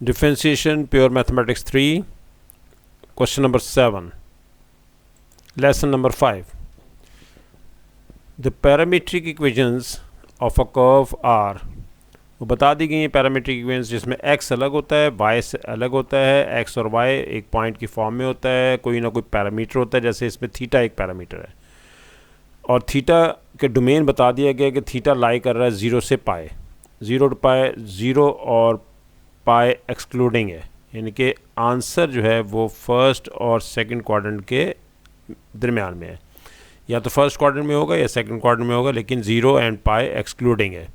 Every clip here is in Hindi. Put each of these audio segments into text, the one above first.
Differentiation, Pure Mathematics 3, question number 7, lesson number 5. The parametric equations of a curve are, वो बता दी गई हैं पैरामीट्रिक इक्वेशंस जिसमें x अलग होता है, y से अलग होता है, x और y एक पॉइंट की फॉर्म में होता है, कोई ना कोई पैरामीटर होता है, जैसे इसमें थीटा एक पैरामीटर है और थीटा के डोमेन बता दिया गया कि थीटा लाई कर रहा है 0 से पाए, 0 टू पाए, 0 और पाए एक्सक्लूडिंग है, यानी कि आंसर जो है वो फर्स्ट और सेकंड क्वाड्रेंट के दरमियान में है, या तो फर्स्ट क्वाड्रेंट में होगा या सेकंड क्वाड्रेंट में होगा, लेकिन 0 एंड पाए एक्सक्लूडिंग है।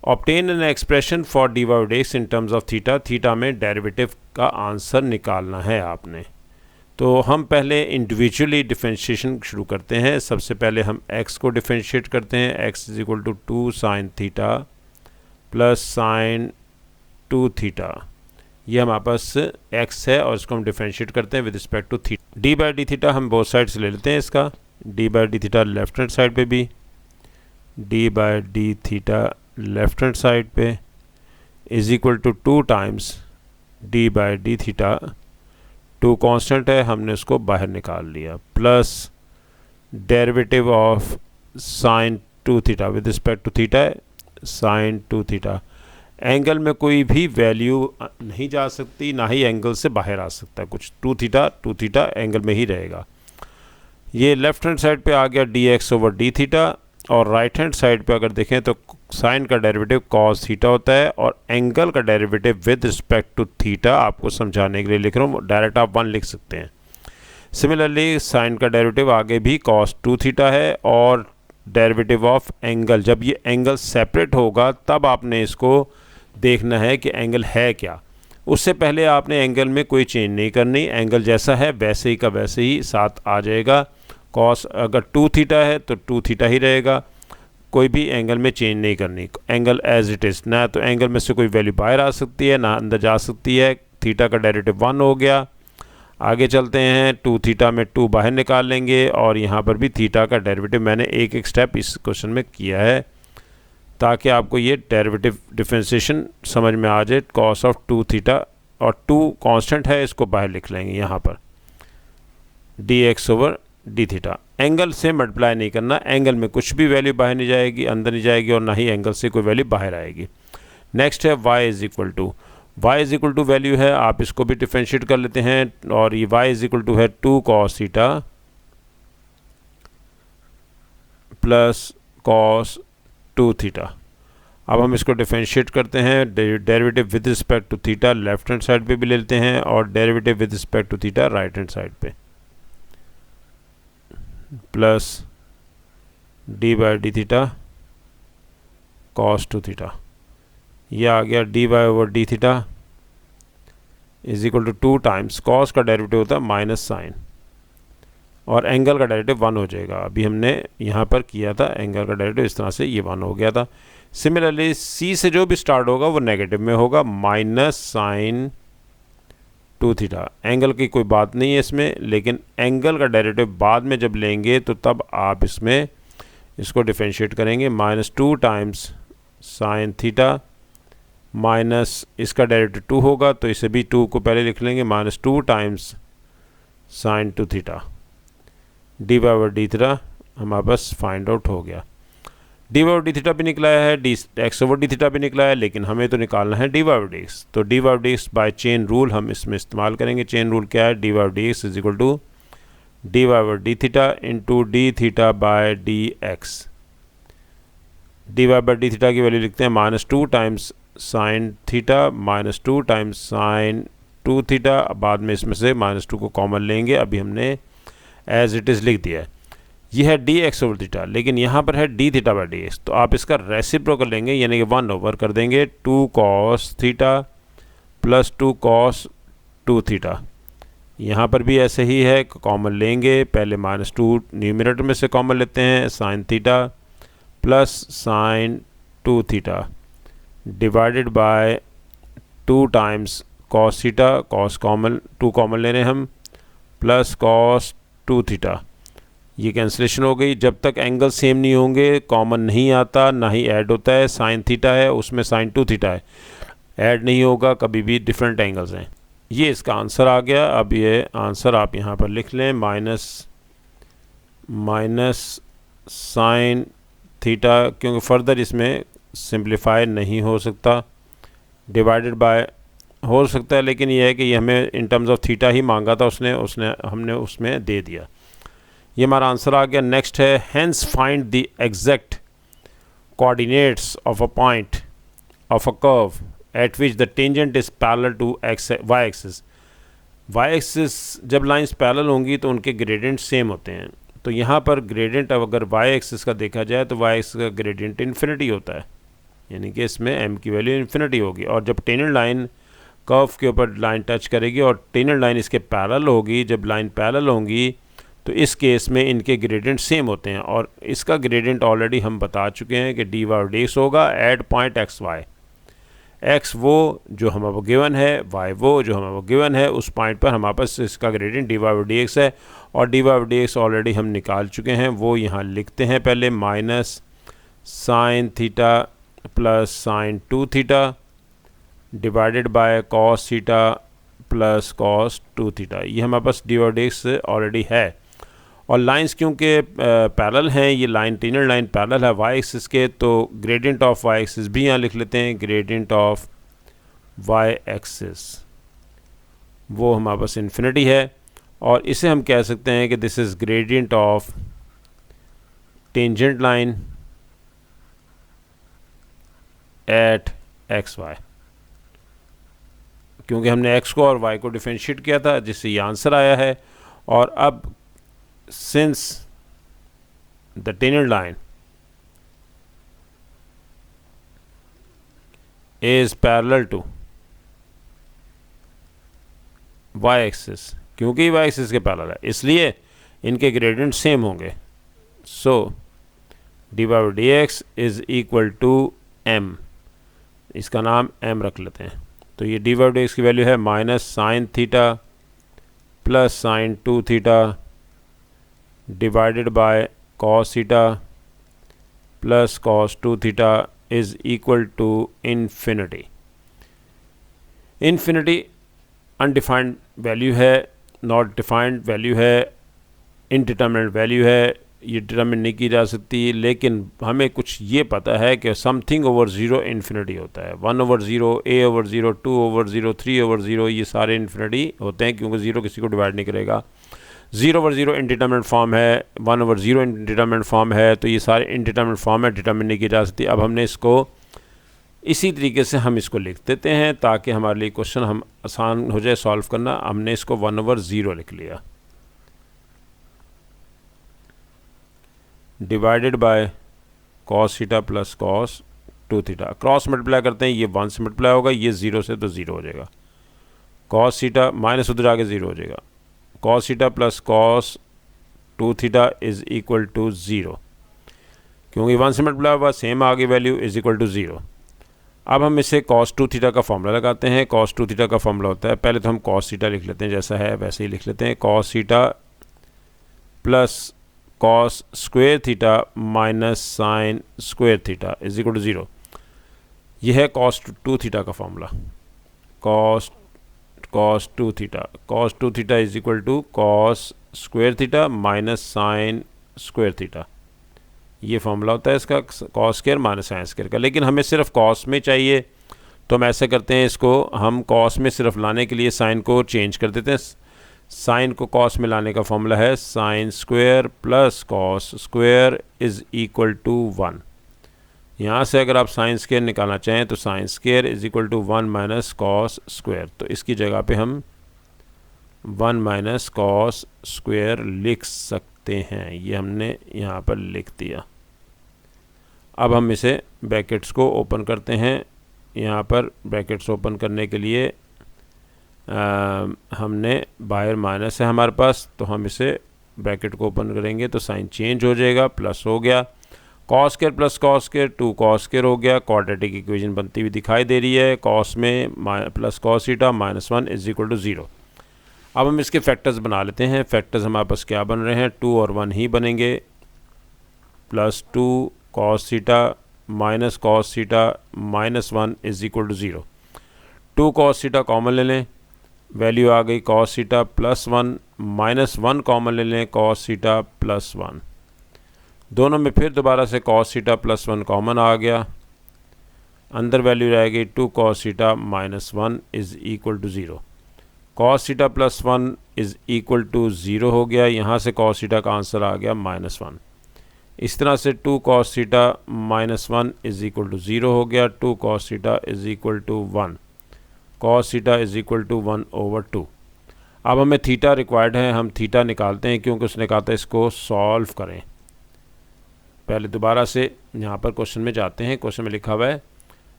Obtain an expression for dy by dx in terms of theta, theta में डेरिवेटिव का आंसर निकालना है आपने। तो हम पहले इंडिविजुअली डिफरेंशिएशन शुरू करते हैं। सबसे पहले हम x को डिफरेंशिएट करते हैं, x is equal to 2 sine theta plus sine 2 theta, ये हमारे पास x है और इसको हम डिफरेंशिएट करते हैं with respect to theta. D by d theta हम बोथ साइड से ले लेते हैं इसका, d by d theta left hand side पे भी, d by d theta left hand side पे is equal to 2 times d by d theta, 2 constant है हमने उसको बाहर निकाल लिया, plus derivative of sine 2 theta with respect to theta है साइन 2 थीटा। एंगल में कोई भी वैल्यू नहीं जा सकती, ना ही एंगल से बाहर आ सकता है कुछ, 2 थीटा एंगल में ही रहेगा। ये लेफ्ट हैंड साइड पे आ गया D x over d theta, और राइट हैंड साइड पे अगर देखें तो साइन का डेरिवेटिव कॉस थीटा होता है और एंगल का derivative with respect to theta, आपको समझाने के लिए लिख रहा हूँ, डायरेक्ट आप 1 लिख सकते हैं। सिमिलरली साइन का डेरिवेटिव आगे भी कॉस 2 थीटा है, और डेरिवेटिव ऑफ एंगल, जब ये एंगल सेपरेट होगा तब आपने इसको देखना है कि एंगल है क्या, उससे पहले आपने एंगल में कोई चेंज नहीं करनी, एंगल जैसा है वैसे ही का वैसे ही साथ आ जाएगा। कॉस अगर 2 थीटा है तो 2 थीटा ही रहेगा, कोई भी एंगल में चेंज नहीं करनी, एंगल एज इट इज़। ना तो एंगल में से कोई वैल्यू बाहर आ सकती है ना अंदर जा सकती है। थीटा का डेरिवेटिव 1 हो गया। आगे चलते हैं, 2 थीटा में 2 बाहर निकाल लेंगे, और यहाँ पर भी थीटा का डेरिवेटिव मैंने एक एक स्टेप इस क्वेश्चन में किया है ताकि आपको ये डेरिवेटिव डिफरेंशिएशन समझ में आ जाए। कॉस ऑफ 2 थीटा, और 2 कांस्टेंट है, इसको बाहर लिख लेंगे यहाँ पर, D x over d theta. Angle से मल्टीप्लाई नहीं करना, एंगल में कुछ भी वैल्यू बाहर नहीं जाएगी, अंदर नहीं जाएगी, और ना ही एंगल से कोई वैल्यू बाहर आएगी। नेक्स्ट है y is equal to value है, आप इसको भी डिफरेंशिएट कर लेते हैं, और ये y इज इक्वल टू है 2 cos theta plus cos 2 theta. अब हम इसको डिफरेंशिएट करते हैं, derivative with respect to theta left hand side पे भी ले लेते हैं, और derivative with respect to theta right hand side पे, plus d by d theta cos 2 theta, यह आ गया d by over d theta is equal to 2 times cos का डेरिवेटिव होता है माइनस साइन, और एंगल का डेरिवेटिव 1 हो जाएगा। अभी हमने यहाँ पर किया था एंगल का डेरिवेटिव, इस तरह से ये 1 हो गया था। सिमिलरली सी से जो भी स्टार्ट होगा वो नेगेटिव में होगा, माइनस साइन 2 थीटा। एंगल की कोई बात नहीं है इसमें, लेकिन एंगल का डेरिवेटिव बाद में जब लेंगे तो तब आप इसमें इसको डिफरेंशिएट करेंगे, minus 2 times sine theta, minus इसका डेरिवेटिव 2 होगा तो इसे भी 2 को पहले लिख लेंगे, minus 2 times sine 2 theta, d by over d theta हमारे पास फाइंड आउट हो गया। D by over d theta भी निकला है, d x over d theta भी निकला है, लेकिन हमें तो निकालना है d by over d x. तो d by over d x by chain rule हम इसमें इस्तेमाल करेंगे। चेन रूल क्या है, d by over d x is equal to d by over d theta into d theta by d x. D by by d theta की वैल्यू लिखते हैं minus 2 times sine theta, minus 2 times sine 2 theta, बाद में इसमें से माइनस 2 को कॉमन लेंगे, अभी हमने एज इट इज़ लिख दिया है। यह है डी एक्स ओवर थीटा, लेकिन यहाँ पर है D theta by D x, तो आप इसका रेसिप्रोकल लेंगे, यानी कि 1 ओवर कर देंगे 2 cos theta plus 2 cos 2 theta. यहाँ पर भी ऐसे ही है, कॉमन लेंगे, पहले माइनस 2 न्यूमरेटर में से कॉमन लेते हैं, sign theta plus sine 2 theta divided bye 2 times cos theta, cos common 2 common ले रहे हैं हम, प्लस कॉस 2 थीटा। ये कैंसिलेशन हो गई। जब तक एंगल सेम नहीं होंगे कॉमन नहीं आता, ना ही ऐड होता है। साइन थीटा है उसमें साइन 2 थीटा है, ऐड नहीं होगा, कभी भी डिफरेंट एंगल्स हैं। ये इसका आंसर आ गया। अब ये आंसर आप यहाँ पर लिख लें, माइनस साइन थीटा, क्योंकि फर्दर इसमें सिंप्लीफाई नहीं हो सकता, डिवाइडेड बाय हो सकता है, लेकिन ये है कि ये हमें इन टर्म्स ऑफ थीटा ही मांगा था हमने उसमें दे दिया। ये हमारा आंसर आ गया। नेक्स्ट है, hence find the exact coordinates of a point of a curve at which the tangent is parallel to y axis. Y axis जब लाइंस पैरेलल होंगी तो उनके ग्रेडियंट सेम होते हैं। तो यहाँ पर ग्रेडियंट अगर वाई एक्सिस का देखा जाए तो वाई एक्सिस का ग्रेडियंट इन्फिनिटी होता है, यानी कि इसमें एम की वैल्यू इन्फिनिटी होगी। और जब टेंजेंट लाइन कर्व के ऊपर लाइन टच करेगी और टेंजेंट लाइन इसके पैरेलल होगी, जब लाइन पैरेलल होंगी तो इस केस में इनके ग्रेडियंट सेम होते हैं। और इसका ग्रेडियंट ऑलरेडी हम बता चुके हैं कि डी वाई डी एक्स होगा at point x y. X वो जो हमारे गिवन है, वाई वो जो हमारे गिवन है, उस पॉइंट पर हमारे पास इसका gradient d Y D x है। और डी वाई डी एक्स ऑलरेडी हम निकाल चुके हैं, वो यहाँ लिखते हैं पहले, minus sine theta plus sine 2 theta divided by cos theta plus cos 2 theta. ये हमारे पास d Y D x already है। और लाइंस क्योंकि पैरेलल हैं, ये लाइन टेंजेंट लाइन पैरेलल है वाई एक्सिस के, तो ग्रेडियंट ऑफ वाई एक्सिस भी यहाँ लिख लेते हैं। ग्रेडियंट ऑफ वाई एक्सिस वो हमारे पास इन्फिनिटी है, और इसे हम कह सकते हैं कि this is gradient of tangent line at x y, क्योंकि हमने एक्स को और वाई को डिफरेंशिएट किया था, जिससे ये आंसर आया है। और अब since the tangent line is parallel to y axis, क्योंकि y axis के पैरेलल है इसलिए इनके ग्रेडियंट सेम होंगे। So d Y D x is equal to m, इसका नाम m रख लेते हैं। तो ये डी वाई डी एक्स की वैल्यू है minus sine theta plus sine 2 theta divided by cos theta plus cos 2 theta is equal to infinity. Infinity undefined value है, नॉट डिफाइंड वैल्यू है, इनडिटरमिनेट वैल्यू है, ये डिटरमिन नहीं की जा सकती। लेकिन हमें कुछ ये पता है कि समथिंग ओवर ज़ीरो इन्फिनिटी होता है। 1/0, a/0, 2/0, 3/0, ये सारे इन्फिनिटी होते हैं, क्योंकि ज़ीरो किसी को डिवाइड नहीं करेगा। 0/0 इनडिटरमिनेट फॉर्म है, 1/0 इनडिटरमिनेट फॉर्म है, तो ये सारे इनडिटरमिनेट फॉर्म है, डिटरमिन नहीं की जा सकती। अब हमने इसको इसी तरीके से हम इसको लिख देते हैं ताकि हमारे लिए क्वेश्चन हम आसान हो जाए सॉल्व करना। हमने इसको 1/0 लिख लिया, divided by cos theta plus cos 2 theta. Cross multiply करते हैं, ये 1 से मल्टीप्लाई होगा, ये 0 से तो 0 हो जाएगा। कॉस थीटा माइनस उधर आके 0 हो जाएगा। cos theta plus cos 2 theta is equal to 0, क्योंकि 1 से मल्टीप्लाई हुआ, सेम आ गई वैल्यू, इज़ इक्वल टू 0। अब हम इसे cos 2 थीटा का फॉर्मूला लगाते हैं। cos 2 थीटा का फॉर्मूला होता है, पहले तो हम cos थीटा लिख लेते हैं, जैसा है वैसे ही लिख लेते हैं। cos theta plus cos square theta minus sine square theta is equal to 0। यह है cos 2 थीटा का formula. cos 2 theta is equal to cos square theta minus sine square theta, ये फॉर्मूला होता है इसका, cos square minus sine square का। लेकिन हमें सिर्फ cos में चाहिए, तो हम ऐसे करते हैं, इसको हम cos में सिर्फ लाने के लिए साइन को चेंज कर देते हैं। साइन को cos में लाने का फॉर्मूला है sine square plus cos square is equal to 1। यहाँ से अगर आप साइन स्क्वायर निकालना चाहें तो sine square is equal to 1 minus cos square, तो इसकी जगह पे हम 1 माइनस कॉस स्क्वायर लिख सकते हैं। ये हमने यहाँ पर लिख दिया। अब हम इसे ब्रैकेट्स को ओपन करते हैं। यहाँ पर ब्रैकेट्स ओपन करने के लिए हमने बाहर माइनस है हमारे पास, तो हम इसे ब्रैकेट को ओपन करेंगे तो साइन चेंज हो जाएगा, प्लस हो गया। Cos square plus cos square 2 cos square हो गया। क्वाड्रेटिक इक्वेशन बनती हुई दिखाई दे रही है। कॉस में plus cos theta minus 1 is equal to 0। अब हम इसके फैक्टर्स बना लेते हैं। फैक्टर्स हमारे पास क्या बन रहे हैं, 2 और 1 ही बनेंगे। Plus 2 cos theta minus cos theta minus 1 is equal to 0। 2 cos theta common ले लें, वैल्यू आ गई cos theta plus 1 minus 1 common ले लें cos थीटा प्लस 1। दोनों में फिर दोबारा से cos थीटा प्लस 1 कॉमन आ गया, अंदर वैल्यू रह गई 2 cos theta minus 1 is equal to 0। cos theta plus 1 is equal to 0 हो गया, यहाँ से cos थीटा का आंसर आ गया -1। इस तरह से 2 cos theta minus 1 is equal to 0 हो गया, 2 cos theta is equal to 1, cos theta is equal to 1/2। अब हमें थीटा रिक्वायर्ड है, हम थीटा निकालते हैं क्योंकि उसने कहा था इसको सॉल्व करें। पहले दोबारा से यहाँ पर क्वेश्चन में जाते हैं। क्वेश्चन में लिखा हुआ है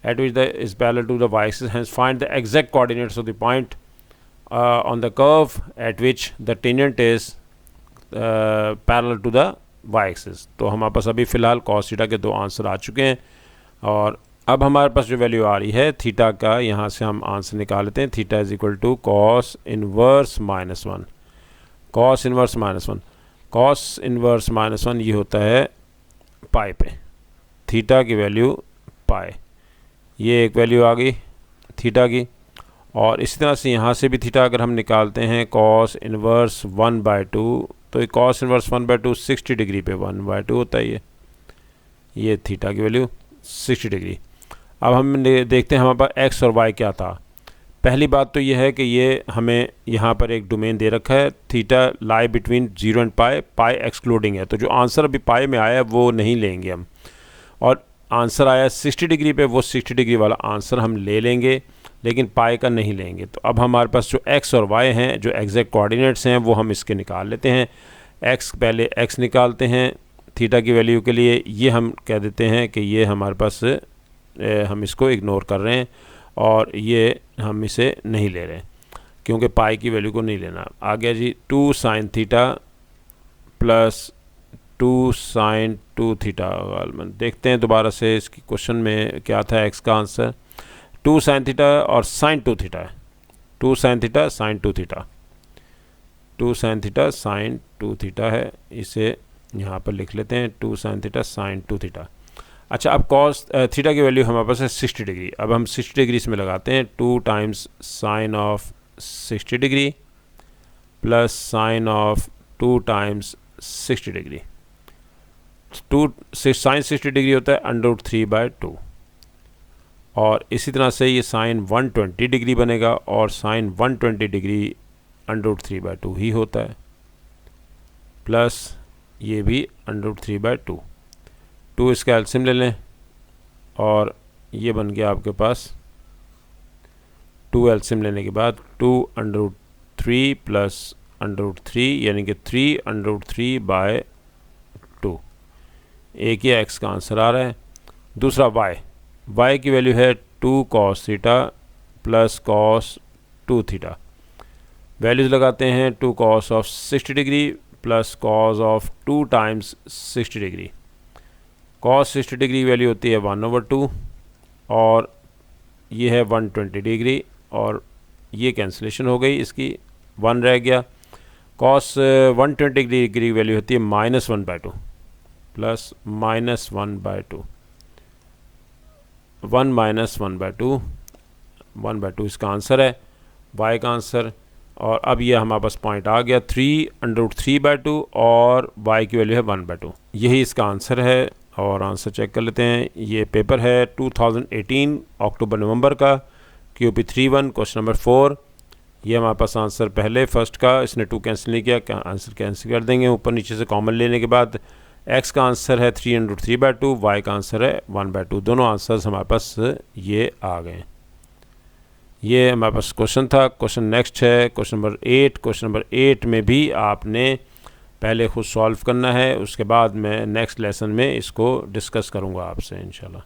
at which the is parallel to the y-axis, hence find the exact coordinates of the point on the curve at which the tangent is parallel to the y-axis। तो हमारे पास अभी फ़िलहाल cos थीटा के 2 आंसर आ चुके हैं और अब हमारे पास जो वैल्यू आ रही है थीटा का, यहाँ से हम आंसर निकाल लेते हैं। Theta is equal to cos inverse -1, cos inverse -1, cos inverse -1 ये होता है पाई पे, थीटा की वैल्यू पाई, ये एक वैल्यू आ गई थीटा की। और इसी तरह से यहाँ से भी थीटा अगर हम निकालते हैं cos इनवर्स 1/2, तो ये cos इनवर्स 1/2 60 डिग्री पे 1/2 होता है। ये थीटा की वैल्यू 60 डिग्री। अब हम देखते हैं हमारे पास x और y क्या था। पहली बात तो ये है कि ये हमें यहाँ पर एक डोमेन दे रखा है, theta lie between 0 and pi, pi excluding है, तो जो आंसर अभी पाई में आया है वो नहीं लेंगे हम, और आंसर आया 60 डिग्री पे, वो 60 डिग्री वाला आंसर हम ले लेंगे लेकिन पाई का नहीं लेंगे। तो अब हमारे पास जो x और y हैं, जो एग्जैक्ट कोऑर्डिनेट्स हैं, वो हम इसके निकाल लेते हैं। x पहले x निकालते हैं थीटा की वैल्यू के लिए, ये हम कह देते हैं कि ये हमारे पास हम इसको इग्नोर कर रहे हैं और ये हम इसे नहीं ले रहे हैं क्योंकि पाई की वैल्यू को नहीं लेना। आ गया जी 2 sin theta plus 2 sin 2 theta. देखते हैं दोबारा से इसकी क्वेश्चन में क्या था x का आंसर। 2 sin थीटा और sin 2 थीटा है, 2 sin theta sin 2 theta, 2 sin theta sin 2 theta है, इसे यहाँ पर लिख लेते हैं 2 sin थीटा sin 2 थीटा। अच्छा, अब cos थीटा की वैल्यू हमारे पास है 60 डिग्री। अब हम 60 डिग्री इसमें लगाते हैं, 2 times sine of 60 degree plus sine of 2 times 60 degree. 2 sine 60 degree होता है √3/2, और इसी तरह से ये साइन 120 डिग्री बनेगा और साइन 120 डिग्री √3/2 ही होता है, प्लस ये भी √3/2। 2 इसका एल्सियम ले लें और ये बन गया आपके पास 2 एल्सियम लेने के बाद 2√3 प्लस √3 यानी कि 3√3/2। एक ही x का आंसर आ रहा है। दूसरा y की वैल्यू है 2 cos theta plus cos 2 theta. Values लगाते हैं 2 cos of 60 degree plus cos of 2 times 60 degree. cos 60 degree value होती है 1/2 और ये है 120 डिग्री, और ये कैंसिलेशन हो गई, इसकी 1 रह गया। cos 120 डिग्री वैल्यू होती है -1/2 प्लस -1/2, 1 -1/2, 1/2 इसका आंसर है, y का आंसर। और अब ये हमारे पास पॉइंट आ गया 3√3/2 और y की वैल्यू है 1/2, यही इसका आंसर है। और आंसर चेक कर लेते हैं। ये पेपर है 2018 अक्टूबर-नवंबर का, QP 31 क्वेश्चन नंबर 4। ये हमारे पास आंसर पहले फर्स्ट का, इसने 2 कैंसिल नहीं किया, आंसर कैंसिल कर देंगे। ऊपर नीचे से कॉमन लेने के बाद x का आंसर है 3√3/2, y का आंसर है 1/2। दोनों आंसर्स हमारे पास ये आ गए। ये हमारे पास क्वेश्चन था। क्वेश्चन नेक्स्ट है क्वेश्चन नंबर 8। क्वेश्चन नंबर 8 में भी आपने पहले खुद सॉल्व करना है, उसके बाद मैं नेक्स्ट लेसन में इसको डिस्कस करूँगा आपसे इंशाल्लाह।